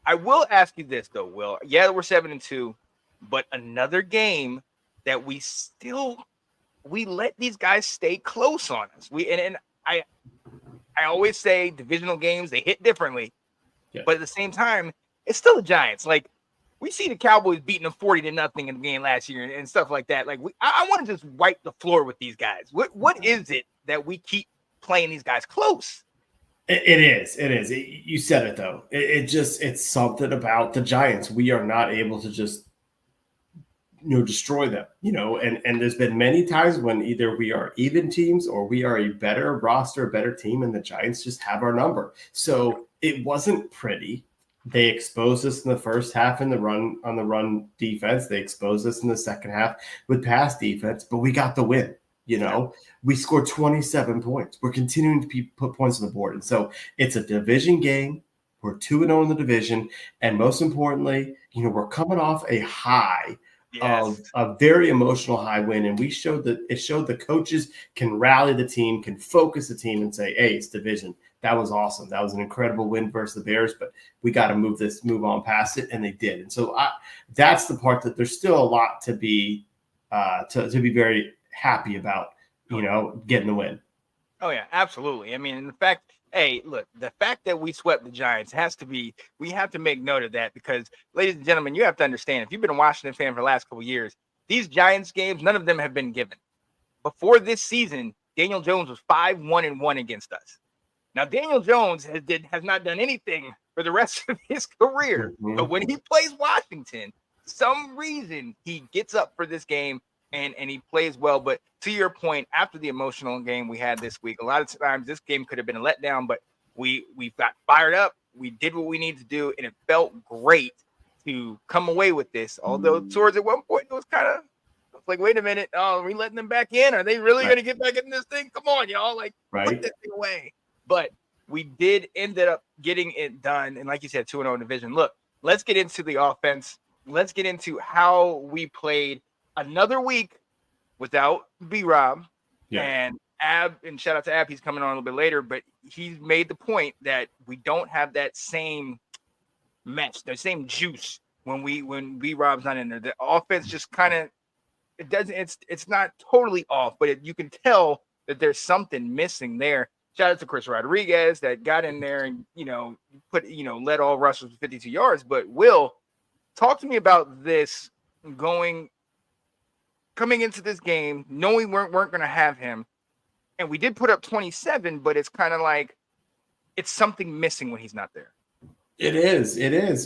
I will ask you this though, Will. Yeah, we're 7-2, but another game that we let these guys stay close on us. I always say divisional games, they hit differently. Yeah. But at the same time, it's still the Giants. Like, we see the Cowboys beating them 40-0 in the game last year and stuff like that. Like, I want to just wipe the floor with these guys. What is it that we keep playing these guys close? It is. You said it though. It's something about the Giants. We are not able to just destroy them. And there's been many times when either we are even teams or we are a better roster, a better team, and the Giants just have our number. So it wasn't pretty. They exposed us in the first half on the run defense. They exposed us in the second half with pass defense, but we got the win. We scored 27 points. We're continuing to put points on the board. And so it's a division game. We're 2-0 in the division. And most importantly, we're coming off a high of a very emotional high win. And it showed the coaches can rally the team, can focus the team and say, hey, it's division. That was awesome. That was an incredible win versus the Bears, but we got to move on past it. And they did. And so that's the part that there's still a lot to be be very happy about, getting the win. Oh yeah, absolutely. I mean, the fact that we swept the Giants we have to make note of that, because, ladies and gentlemen, you have to understand, if you've been a Washington fan for the last couple of years, these Giants games, none of them have been given. Before this season, Daniel Jones was 5-1-1 against us. Now, Daniel Jones has not done anything for the rest of his career, but when he plays Washington, some reason he gets up for this game and he plays well. But to your point, after the emotional game we had this week, a lot of times this game could have been a letdown, but we got fired up. We did what we needed to do, and it felt great to come away with this. Although towards at one point it was kind of like, wait a minute, are we letting them back in? Are they really going to get back in this thing? Come on, y'all, put this thing away. But we did end up getting it done. And like you said, 2-0 in division. Look, let's get into the offense. Let's get into how we played another week without B-Rob. And Ab, and shout out to Ab, he's coming on a little bit later, but he's made the point that we don't have that same mesh, the same juice when B-Rob's not in there. The offense just kind of, it's not totally off, but you can tell that there's something missing there. Shout out to Chris Rodriguez that got in there and, led all rushers for 52 yards. But Will, talk to me about this coming into this game, knowing we weren't going to have him. And we did put up 27, but it's kind of like it's something missing when he's not there. It is.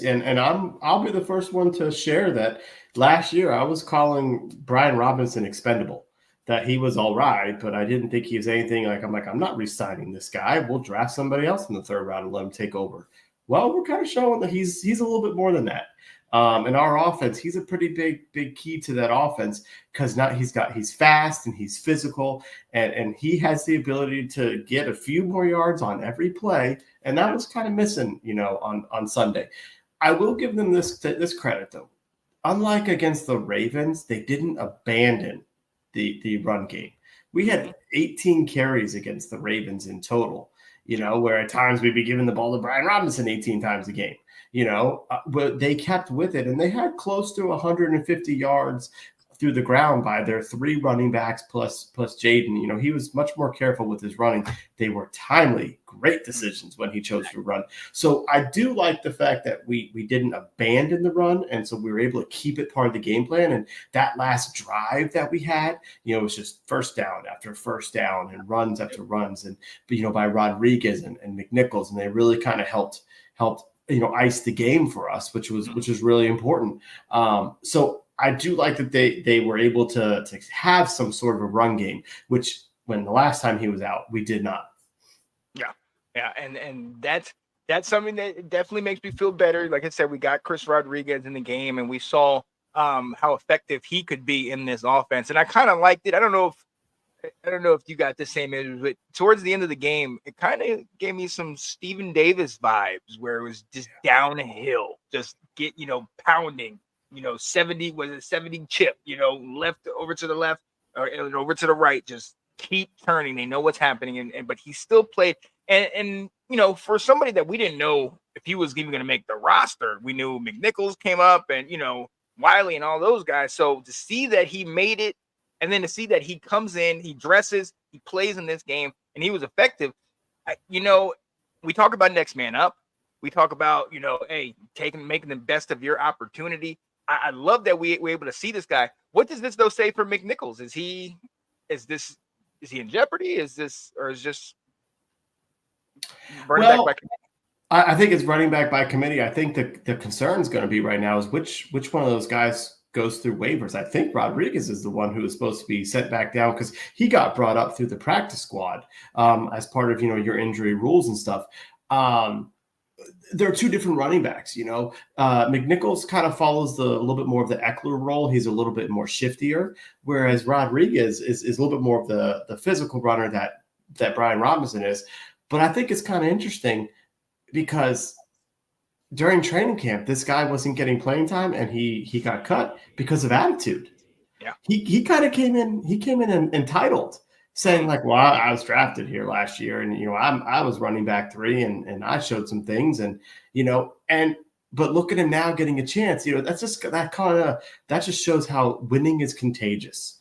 And I'll be the first one to share that last year I was calling Brian Robinson expendable. That he was all right, but I didn't think he was anything I'm not re-signing this guy. We'll draft somebody else in the third round and let him take over. Well, we're kind of showing that he's a little bit more than that. In our offense, he's a pretty big key to that offense, because now he's fast and he's physical and he has the ability to get a few more yards on every play. And that was kind of missing, on Sunday. I will give them this credit though. Unlike against the Ravens, they didn't abandon the run game. We had 18 carries against the Ravens in total, where at times we'd be giving the ball to Brian Robinson 18 times a game, but they kept with it, and they had close to 150 yards through the ground by their three running backs plus Jaden. He was much more careful with his running. They were timely, great decisions when he chose to run. So I do like the fact that we didn't abandon the run, and so we were able to keep it part of the game plan. And that last drive that we had, it was just first down after first down and runs after runs, and by Rodriguez and McNichols, and they really kind of helped ice the game for us, which was really important. So I do like that they were able to have some sort of a run game, which when the last time he was out, we did not. Yeah, and that's something that definitely makes me feel better. Like I said, we got Chris Rodriguez in the game, and we saw how effective he could be in this offense, and I kind of liked it. I don't know if you got the same image, but towards the end of the game, it kind of gave me some Stephen Davis vibes, where it was just downhill, just get pounding. 70 chip, left over to the left or over to the right, just keep turning. They know what's happening. But he still played. And for somebody that we didn't know if he was even going to make the roster, we knew McNichols came up and, Wiley and all those guys. So to see that he made it, and then to see that he comes in, he dresses, he plays in this game, and he was effective. We talk about next man up. We talk about, hey, making the best of your opportunity. I love that we're able to see this guy. What does this though say for McNichols? Is he in jeopardy? Is this running back by committee? I think it's running back by committee. I think the concern is going to be right now is which one of those guys goes through waivers. I think Rodriguez is the one who is supposed to be sent back down because he got brought up through the practice squad as part of your injury rules and stuff. There are two different running backs. McNichols kind of follows a little bit more of the Eckler role. He's a little bit more shiftier, whereas Rodriguez is a little bit more of the physical runner that Brian Robinson is. But I think it's kind of interesting because during training camp, this guy wasn't getting playing time, and he got cut because of attitude. Yeah, he kind of came in entitled, saying like, "Well, I was drafted here last year, and I was running back 3, and I showed some things, and but look at him now getting a chance. That just shows how winning is contagious.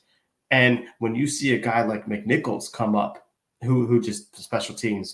And when you see a guy like McNichols come up, who just special teams,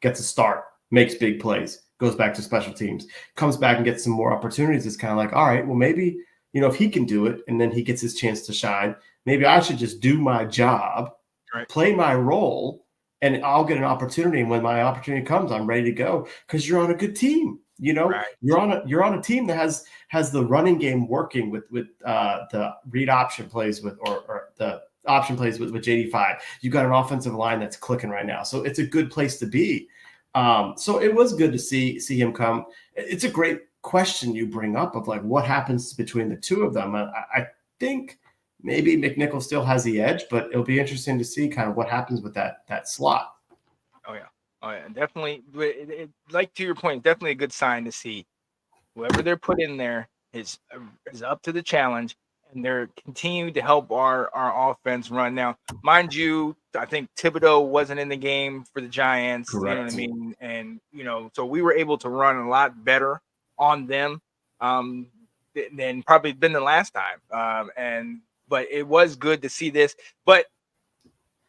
gets a start, makes big plays, goes back to special teams, comes back and gets some more opportunities. It's kind of like, all right, well, maybe, if he can do it and then he gets his chance to shine, maybe I should just do my job, right, play my role, and I'll get an opportunity. And when my opportunity comes, I'm ready to go because you're on a good team. Right. You're on a team that has the running game working with the read option plays or the option plays with JD5. You've got an offensive line that's clicking right now. So it's a good place to be. So it was good to see him come. It's a great question you bring up of like what happens between the two of them. I think maybe McNichols still has the edge, but it'll be interesting to see kind of what happens with that slot. Oh yeah, definitely. Like to your point, definitely a good sign to see whoever they're put in there is up to the challenge, and they're continuing to help our offense run. Now, mind you, I think Thibodeau wasn't in the game for the Giants. Correct. You know what I mean? And so we were able to run a lot better on them than probably been the last time. But it was good to see this. But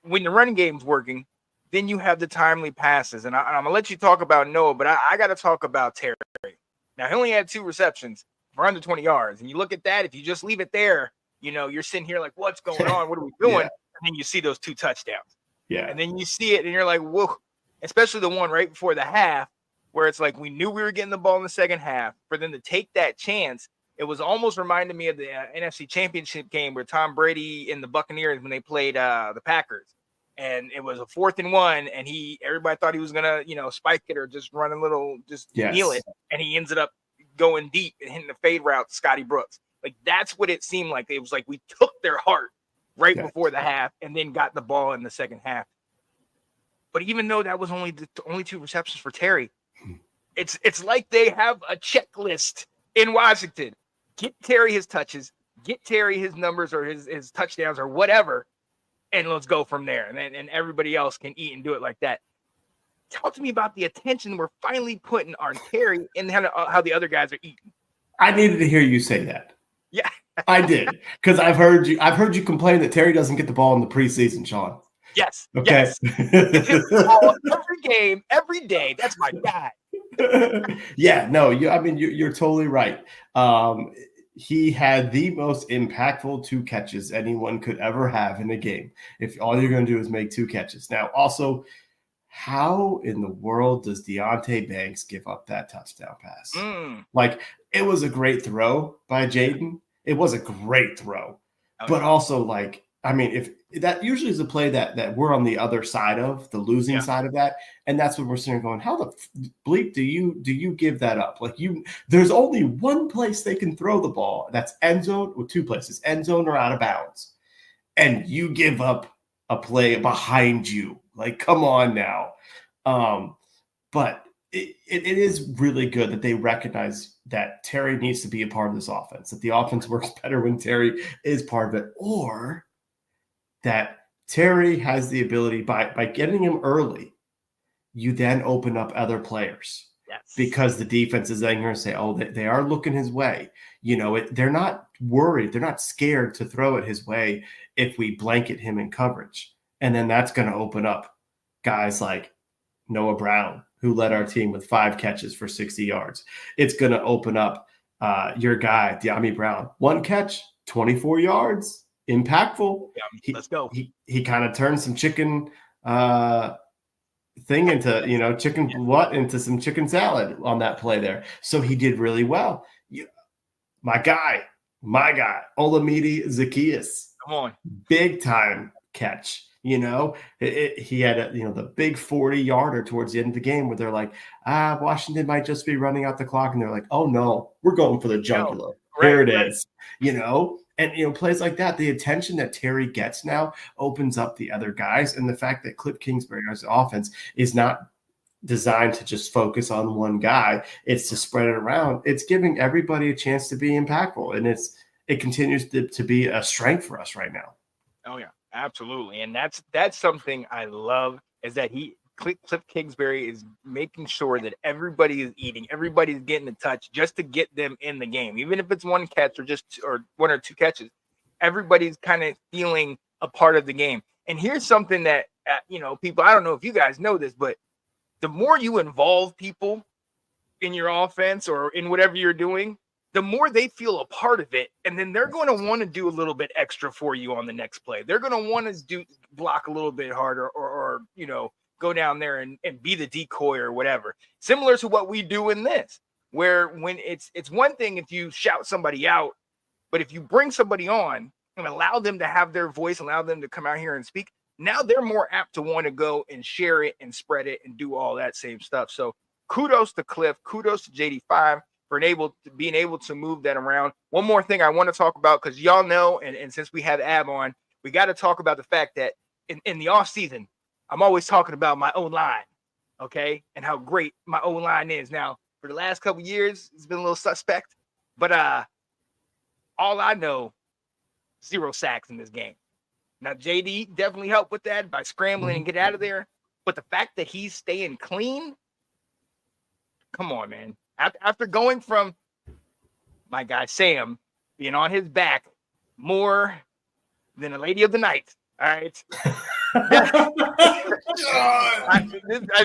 when the running game's working, then you have the timely passes. And I'm gonna let you talk about Noah, but I got to talk about Terry. Now, he only had 2 receptions for under 20 yards. And you look at that, if you just leave it there, you're sitting here like, what's going on? What are we doing? Yeah. And then you see those 2 touchdowns. Yeah. And then you see it and you're like, whoa, especially the one right before the half where it's like we knew we were getting the ball in the second half. For them to take that chance, it was almost reminded me of the NFC Championship game where Tom Brady and the Buccaneers when they played the Packers. And it was a 4th and 1, and everybody thought he was gonna, spike it or just run a little, kneel it, and he ended up going deep and hitting the fade route to Scotty Brooks. Like that's what it seemed like. It was like we took their heart right before the half, and then got the ball in the second half. But even though that was only 2 receptions for Terry, it's like they have a checklist in Washington. Get Terry his touches, get Terry his numbers or his touchdowns or whatever. And let's go from there. And everybody else can eat and do it like that. Talk to me about the attention we're finally putting on Terry and how the other guys are eating. I needed to hear you say that. Yeah. I did. Because I've heard you complain that Terry doesn't get the ball in the preseason, Sean. Yes. Okay. Yes. Ball every game, every day. That's my guy. Yeah, no, you're totally right. He had the most impactful 2 catches anyone could ever have in a game. If all you're going to do is make 2 catches. Now, also, how in the world does Deonte Banks give up that touchdown pass? Like, it was a great throw by Jaden. It was a great throw. But also, like, if that usually is a play that we're on the other side of, the losing side of that, and that's what we're sitting going, how the bleep do you give that up? Like there's only one place they can throw the ball, that's end zone, or 2 places, end zone or out of bounds, and you give up a play behind you. Like, come on now. But it is really good that they recognize that Terry needs to be a part of this offense, that the offense works better when Terry is part of it, or that Terry has the ability by getting him early you then open up other players. Yes. Because the defense is then going to say, oh, they are looking his way. They're not worried. They're not scared to throw it his way if we blanket him in coverage. And then that's going to open up guys like Noah Brown, who led our team with 5 catches for 60 yards. It's going to open up your guy, De'Ami Brown. 1 catch, 24 yards, impactful. Yeah, let's go. He kind of turned some chicken thing into, chicken what into some chicken salad on that play there. So he did really well. My guy, Olamide Zaccheaus. Come on. Big time catch. He had the big 40-yarder towards the end of the game where they're like, Washington might just be running out the clock. And they're like, oh no, we're going for the jugular. Here it is. And plays like that, the attention that Terry gets now opens up the other guys. And the fact that Cliff Kingsbury's offense is not designed to just focus on one guy, it's to spread it around. It's giving everybody a chance to be impactful. And it continues to be a strength for us right now. Oh yeah, absolutely. And that's something I love, is that Cliff Kingsbury is making sure that everybody is eating, everybody's getting a touch just to get them in the game. Even if it's 1 catch or 1 or 2 catches, everybody's kind of feeling a part of the game. And here's something that, people, I don't know if you guys know this, but the more you involve people in your offense or in whatever you're doing, the more they feel a part of it. And then they're going to want to do a little bit extra for you on the next play. They're going to want to block a little bit harder or go down there and be the decoy or whatever. Similar to what we do in this, where when it's one thing if you shout somebody out, but if you bring somebody on and allow them to have their voice, allow them to come out here and speak, now they're more apt to want to go and share it and spread it and do all that same stuff. So kudos to Cliff, kudos to JD5 for being able to move that around. One more thing I want to talk about, because y'all know, and since we have Ab on, we got to talk about the fact that in the off season, I'm always talking about my O-line, okay, and how great my O-line is. Now, for the last couple of years, it's been a little suspect, but all I know, 0 sacks in this game. Now, JD definitely helped with that by scrambling and get out of there, but the fact that he's staying clean, come on, man. After going from my guy Sam being on his back more than a lady of the night, all right? I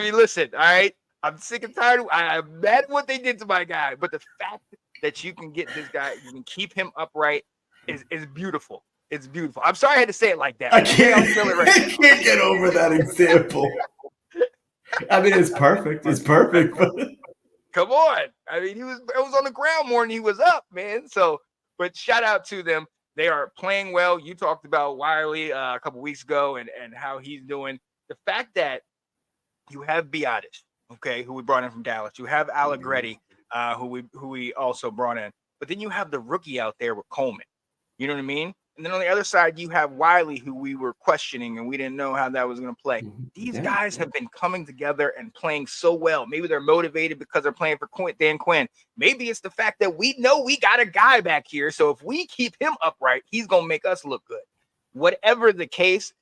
mean, listen, all right? I'm sick and tired. I'm mad at what they did to my guy, but the fact that you can get this guy, you can keep him upright is beautiful. It's beautiful. I'm sorry I had to say it like that. I can't get over that example. I mean, it's perfect. It's perfect. Come on. I mean, it was on the ground more than he was up, man. So, but shout out to them. They are playing well. You talked about Wiley a couple weeks ago and how he's doing. The fact that you have Biotis, okay, who we brought in from Dallas. You have Allegretti, who we also brought in. But then you have the rookie out there with Coleman. You know what I mean? And then on the other side, you have Wiley, who we were questioning, and we didn't know how that was going to play. These guys have been coming together and playing so well. Maybe they're motivated because they're playing for Dan Quinn. Maybe it's the fact that we know we got a guy back here, so if we keep him upright, he's going to make us look good. Whatever the case,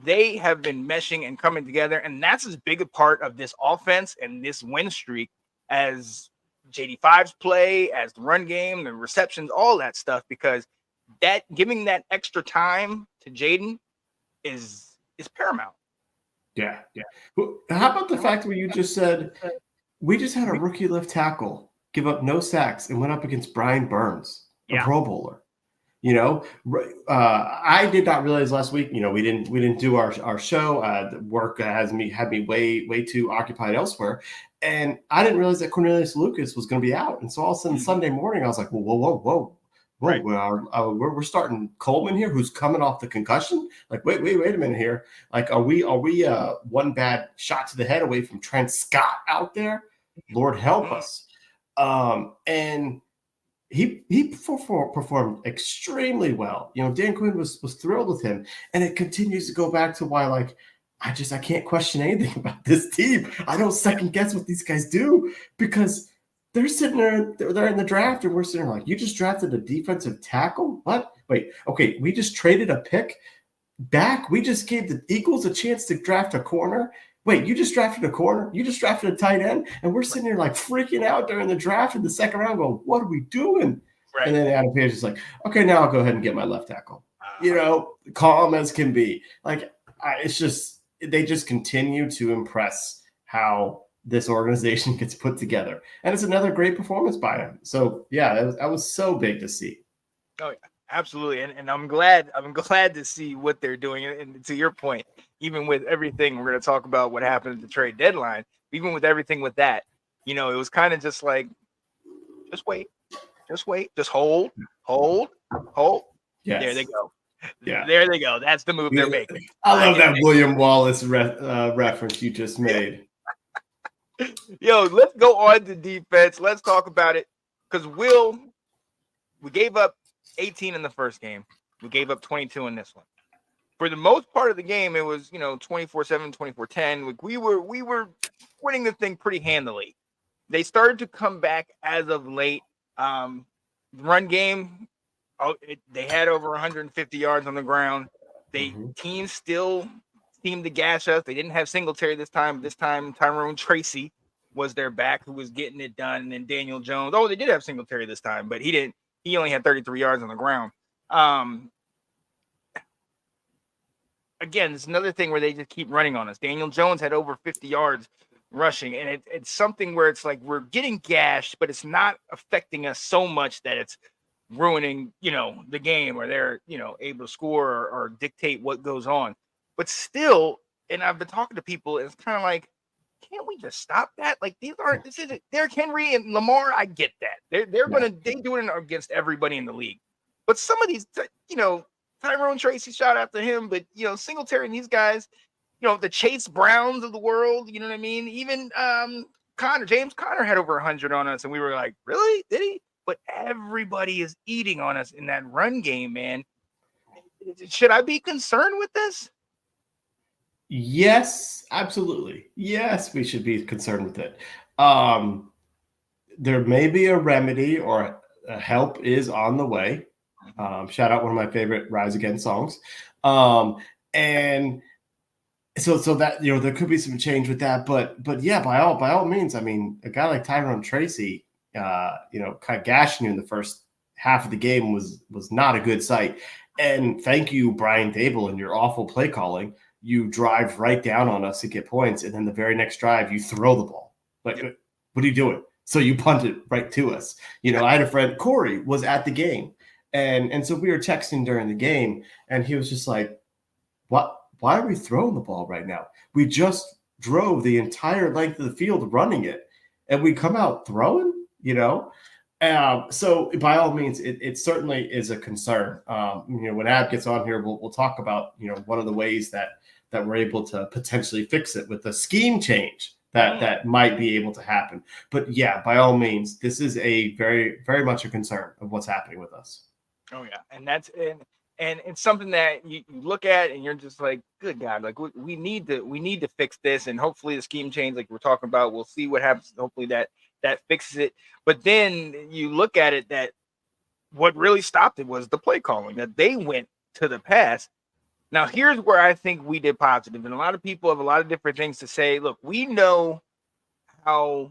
they have been meshing and coming together, and that's as big a part of this offense and this win streak as JD5's play, as the run game, the receptions, all that stuff, because that giving that extra time to Jaden is paramount. Yeah. How about the fact where you just said we just had a rookie left tackle give up no sacks and went up against Brian Burns, a Pro Bowler. I did not realize last week. We didn't do our show. Work had me way too occupied elsewhere, and I didn't realize that Cornelius Lucas was going to be out. And so all of a sudden Sunday morning, I was like, whoa. Right. We're starting Coleman here, who's coming off the concussion. Like, wait a minute here. Like, are we one bad shot to the head away from Trent Scott out there? Lord help us. And he performed extremely well. Dan Quinn was thrilled with him, and it continues to go back to why, like, I can't question anything about this team. I don't second guess what these guys do, because they're sitting there, they're in the draft, and we're sitting there like, you just drafted a defensive tackle? What? Wait, okay, we just traded a pick back. We just gave the Eagles a chance to draft a corner. wait, you just drafted a corner? You just drafted a tight end? And we're sitting here like freaking out during the draft in the second round going, what are we doing? Right. And then Adam Page is like, okay, now I'll go ahead and get my left tackle. Calm as can be. Like, it's just, they just continue to impress how this organization gets put together. And it's another great performance by him. So, yeah, that was so big to see. Oh, yeah, absolutely. And I'm glad to see what they're doing. And to your point, even with everything, we're going to talk about what happened at the trade deadline, even with everything with that, it was kind of just like, just wait, just hold. Yes. There they go. Yeah. There they go. That's the move they're making. I love that William Wallace reference you just made. Yo, let's go on to defense. Let's talk about it. Because we gave up 18 in the first game. We gave up 22 in this one. For the most part of the game, it was, 24-7, 24-10. We were winning the thing pretty handily. They started to come back as of late. Run game, they had over 150 yards on the ground. Teams still seemed to gash us. They didn't have Singletary this time. This time, Tyrone Tracy was their back who was getting it done. And then Daniel Jones. Oh, they did have Singletary this time, but he didn't. He only had 33 yards on the ground. Again, it's another thing where they just keep running on us. Daniel Jones had over 50 yards rushing, and it's something where it's like we're getting gashed, but it's not affecting us so much that it's ruining, the game, or they're, able to score or dictate what goes on. But still, and I've been talking to people, and it's kind of like, can't we just stop that? Like, this isn't Derrick Henry and Lamar. I get that. They do it against everybody in the league. But some of these, Tyrone Tracy, shout out to him, but Singletary and these guys, the Chase Browns of the world, you know what I mean? Even James Conner had over 100 on us, and we were like, really? Did he? But everybody is eating on us in that run game, man. Should I be concerned with this? Yes, absolutely. Yes, we should be concerned with it. There may be a remedy, or help is on the way. Shout out one of my favorite Rise Again songs. And so that, there could be some change with that, but yeah, by all means, I mean, a guy like Tyrone Tracy, kind of gashing you in the first half of the game was not a good sight. And thank you, Brian Dable, and your awful play calling. You drive right down on us to get points, and then the very next drive, you throw the ball. Like, what are you doing? So you punt it right to us. I had a friend, Corey, was at the game, and so we were texting during the game, and he was just like, "What? Why are we throwing the ball right now? We just drove the entire length of the field running it, and we come out throwing." So by all means, it certainly is a concern. When Ab gets on here, we'll talk about one of the ways that we're able to potentially fix it with the scheme change that might be able to happen. But yeah, by all means, this is a very, very much a concern of what's happening with us. Oh yeah, and it's something that you look at and you're just like, good God, like we need to fix this, and hopefully the scheme change, like we're talking about, we'll see what happens. Hopefully that fixes it. But then you look at it, that what really stopped it was the play calling, that they went to the pass. Now, here's where I think we did positive, and a lot of people have a lot of different things to say. Look, we know how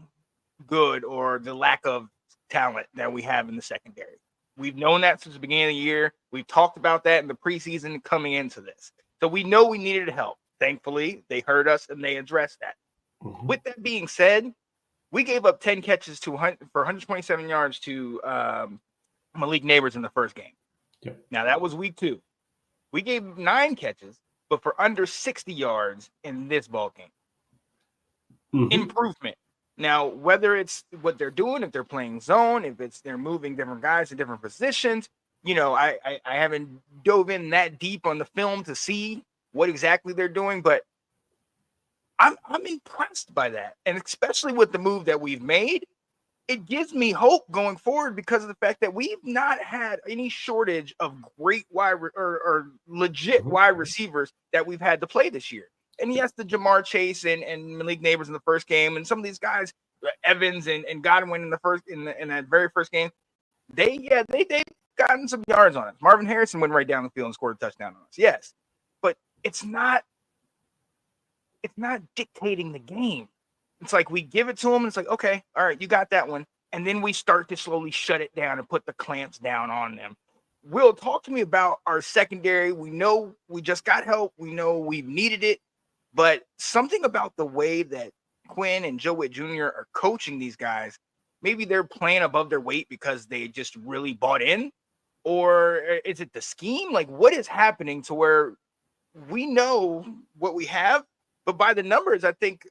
good, or the lack of talent, that we have in the secondary. We've known that since the beginning of the year. We've talked about that in the preseason coming into this. So we know we needed help. Thankfully, they heard us and they addressed that. Mm-hmm. With that being said, we gave up 10 catches for 127 yards to Malik Neighbors in the first game. Yep. Now, that was week 2. We gave 9 catches, but for under 60 yards in this ball game. Mm-hmm. Improvement. Now, whether it's what they're doing, if they're playing zone, if it's they're moving different guys to different positions, I haven't dove in that deep on the film to see what exactly they're doing, but I'm impressed by that. And especially with the move that we've made, it gives me hope going forward, because of the fact that we've not had any shortage of great or legit wide receivers that we've had to play this year. And yes, the Jamar Chase and Malik Neighbors in the first game, and some of these guys, Evans and Godwin in that very first game, they've gotten some yards on us. Marvin Harrison went right down the field and scored a touchdown on us. Yes, but it's not it's not dictating the game. It's like we give it to them, and it's like, okay, all right, you got that one. And then we start to slowly shut it down and put the clamps down on them. Will, talk to me about our secondary. We know we just got help. We know we've needed it. But something about the way that Quinn and Joe Witt Jr. are coaching these guys, maybe they're playing above their weight because they just really bought in. Or is it the scheme? Like, what is happening to where we know what we have, but by the numbers, I think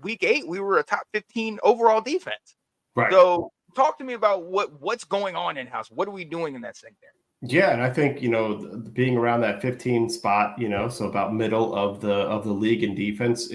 week 8 we were a top 15 overall defense. Right. So talk to me about what's going on in house. What are we doing in that secondary? Yeah, and I think being around that 15 spot, so about middle of the league in defense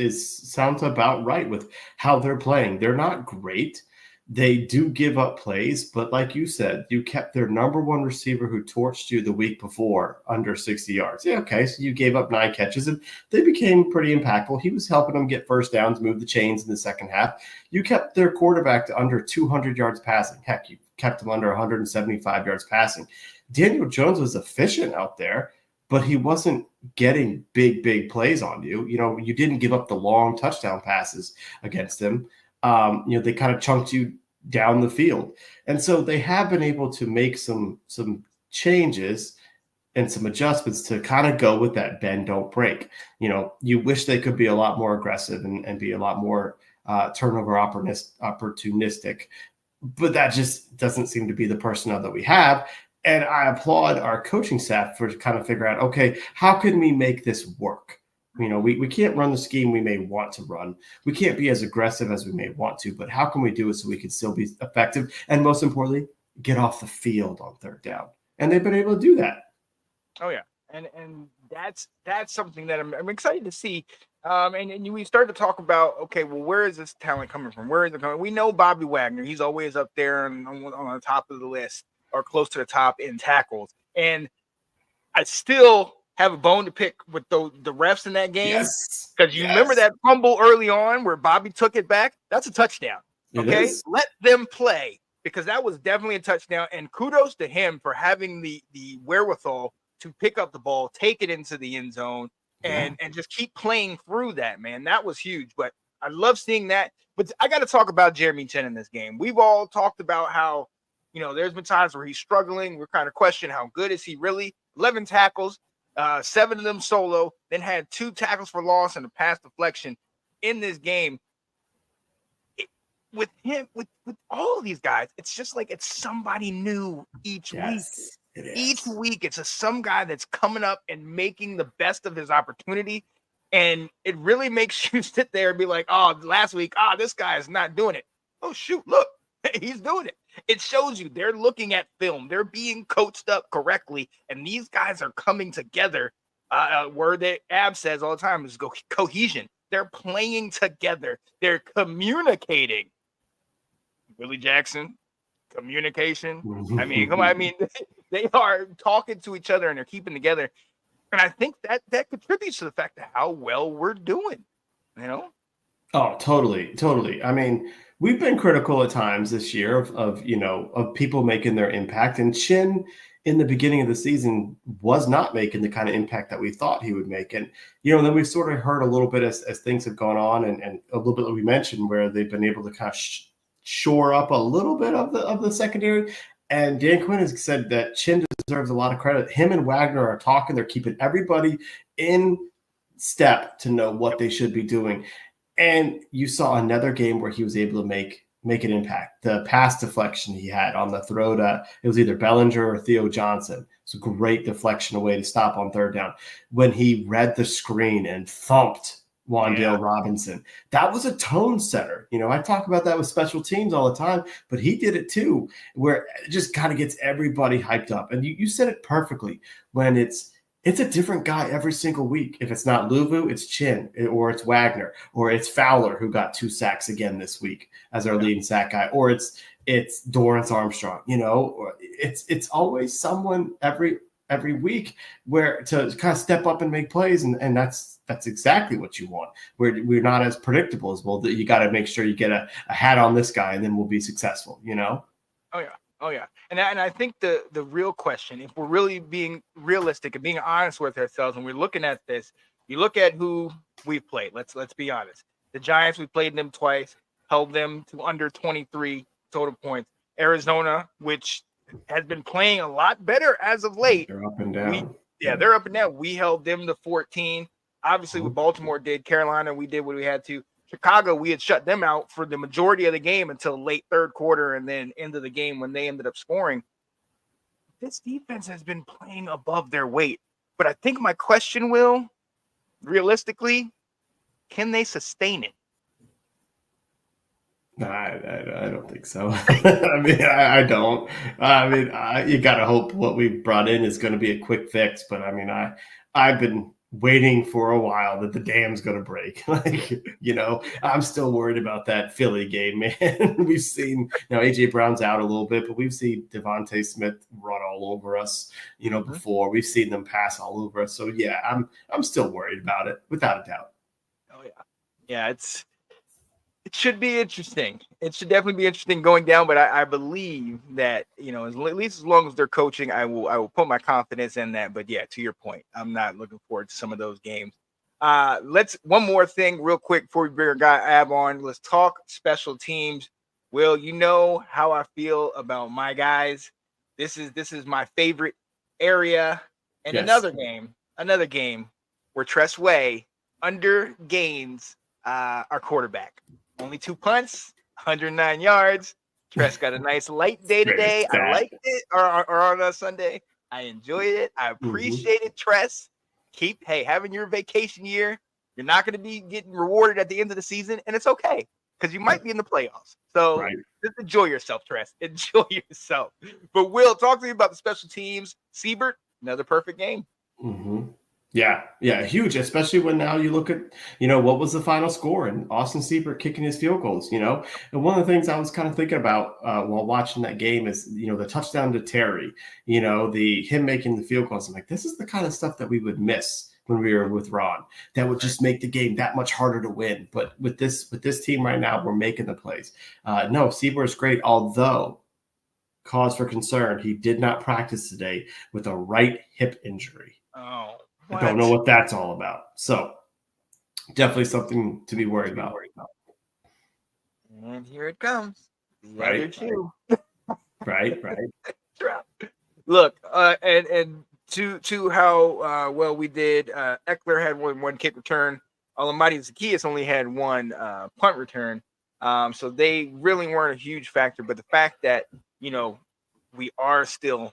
sounds about right with how they're playing. They're not great. They do give up plays, but like you said, you kept their number one receiver who torched you the week before under 60 yards. Yeah, okay, so you gave up 9 catches, and they became pretty impactful. He was helping them get first downs, move the chains in the second half. You kept their quarterback to under 200 yards passing. Heck, you kept him under 175 yards passing. Daniel Jones was efficient out there, but he wasn't getting big plays on you. You didn't give up the long touchdown passes against him. They kind of chunked you down the field. And so they have been able to make some changes and some adjustments to kind of go with that bend, don't break. You wish they could be a lot more aggressive and be a lot more turnover opportunistic, but that just doesn't seem to be the personnel that we have. And I applaud our coaching staff for kind of figure out, okay, how can we make this work? We can't run the scheme we may want to run. We can't be as aggressive as we may want to, but how can we do it so we can still be effective? And most importantly, get off the field on third down. And they've been able to do that. Oh, yeah. And that's something that I'm excited to see. And we start to talk about, okay, well, where is this talent coming from? Where is it coming? We know Bobby Wagner. He's always up there on the top of the list or close to the top in tackles. And I still have a bone to pick with the refs in that game. Yes. Because you remember that fumble early on where Bobby took it back? That's a touchdown. Okay? Let them play, because that was definitely a touchdown. And kudos to him for having the wherewithal to pick up the ball, take it into the end zone, and just keep playing through that, man. That was huge. But I love seeing that. But I got to talk about Jeremy Chin in this game. We've all talked about how, there's been times where he's struggling. We're kind of questioning how good is he really. 11 tackles, 7 of them solo, then had 2 tackles for loss and a pass deflection in this game. With him, with all of these guys, it's just like it's somebody new each week. Each week, it's some guy that's coming up and making the best of his opportunity. And it really makes you sit there and be like, oh, last week, this guy is not doing it. Oh, shoot, look, he's doing it. It shows you they're looking at film. They're being coached up correctly. And these guys are coming together. Word that Ab says all the time is cohesion. They're playing together. They're communicating. Willie Jackson, communication. I mean, come on. I mean, they are talking to each other and they're keeping together. And I think that contributes to the fact of how well we're doing, Oh, totally. I mean, we've been critical at times this year of people making their impact. And Chin, in the beginning of the season, was not making the kind of impact that we thought he would make. And, then we've sort of heard a little bit as things have gone on and a little bit that we mentioned where they've been able to kind of shore up a little bit of the secondary. And Dan Quinn has said that Chin deserves a lot of credit. Him and Wagner are talking. They're keeping everybody in step to know what they should be doing. And you saw another game where he was able to make an impact. The pass deflection he had on the throw to, it was either Bellinger or Theo Johnson. It's a great deflection away to stop on third down. When he read the screen and thumped Wan'Dale Robinson, that was a tone setter. I talk about that with special teams all the time, but he did it too, where it just kind of gets everybody hyped up. And you said it perfectly when it's a different guy every single week. If it's not Luvu, it's Chin, or it's Wagner, or it's Fowler, who got 2 sacks again this week as our leading sack guy, or it's Dorrance Armstrong. Or it's always someone every week where to kind of step up and make plays, and that's exactly what you want. We're not as predictable as well. That you got to make sure you get a hat on this guy, and then we'll be successful. Oh yeah. And I think the real question, if we're really being realistic and being honest with ourselves, and we're looking at this, You look at who we've played. Let's be honest. The Giants, we played them twice, held them to under 23 total points. Arizona, which has been playing a lot better as of late. They're up and down. They're up and down. We held them to 14. Obviously, what Mhm. Baltimore did, Carolina, we did what we had to. Chicago, we had shut them out for the majority of the game until late third quarter and then into the game when they ended up scoring. This defense has been playing above their weight. But I think my question, Will, realistically, can they sustain it? I don't think so. I mean, I don't. I mean, you got to hope what we brought in is going to be a quick fix. But I mean, I've been waiting for a while that the dam's going to break. Like, I'm still worried about that Philly game, man. We've seen now AJ Brown's out a little bit, but we've seen Devontae Smith run all over us. Before we've seen them pass all over us. So yeah, I'm still worried about it without a doubt. Oh yeah, it should be interesting. It should definitely be interesting going down, but I believe that, at least as long as they're coaching, I will put my confidence in that. But yeah, to your point, I'm not looking forward to some of those games. Let's one more thing real quick before we bring our guy Ab on. Let's talk special teams. Will, you know how I feel about my guys. This is my favorite area. And Yes. another game where Tress Way undergains our quarterback. Only 2 punts, 109 yards. Tress got a nice light day today. I liked it. Or on a Sunday. I enjoyed it. I appreciate it, Tress. Keep having your vacation year. You're not going to be getting rewarded at the end of the season, and it's okay because you might be in the playoffs. So just enjoy yourself, Tress. Enjoy yourself. But Will, talk to me about the special teams. Siebert, another perfect game. Mm-hmm. Yeah, huge, especially when now you look at, what was the final score and Austin Siebert kicking his field goals, And one of the things I was kind of thinking about while watching that game is, the touchdown to Terry, him making the field goals. I'm like, this is the kind of stuff that we would miss when we were with Ron. That would just make the game that much harder to win. But with this team right now, we're making the plays. No, Siebert is great, although cause for concern, he did not practice today with a right hip injury. Oh. I don't know what that's all about. So definitely something to be worried about. And here it comes. The Right. other two. Right. Look, and to how well we did. Eckler had one kick return. Almighty Zacchaeus only had one punt return. So they really weren't a huge factor. But the fact that we are still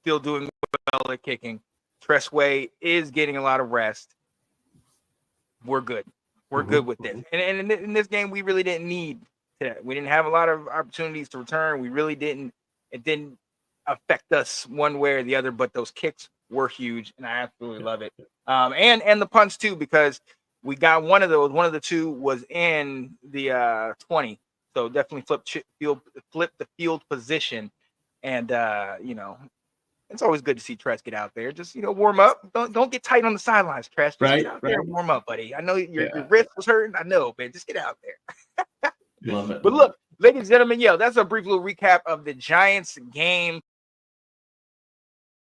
doing well at kicking. Tress Way is getting a lot of rest. We're good. We're good with this. And in this game, we really didn't need that. We didn't have a lot of opportunities to return. We really didn't. It didn't affect us one way or the other, but those kicks were huge, and I absolutely love it. And the punts too, because we got one of those. One of the two was in the 20, so definitely flip the field position, and it's always good to see Tress get out there. Just warm up. Don't get tight on the sidelines, Tress. Just get out there and warm up, buddy. I know your wrist was hurting. I know, man. Just get out there. Love it. But look, ladies and gentlemen, that's a brief little recap of the Giants game.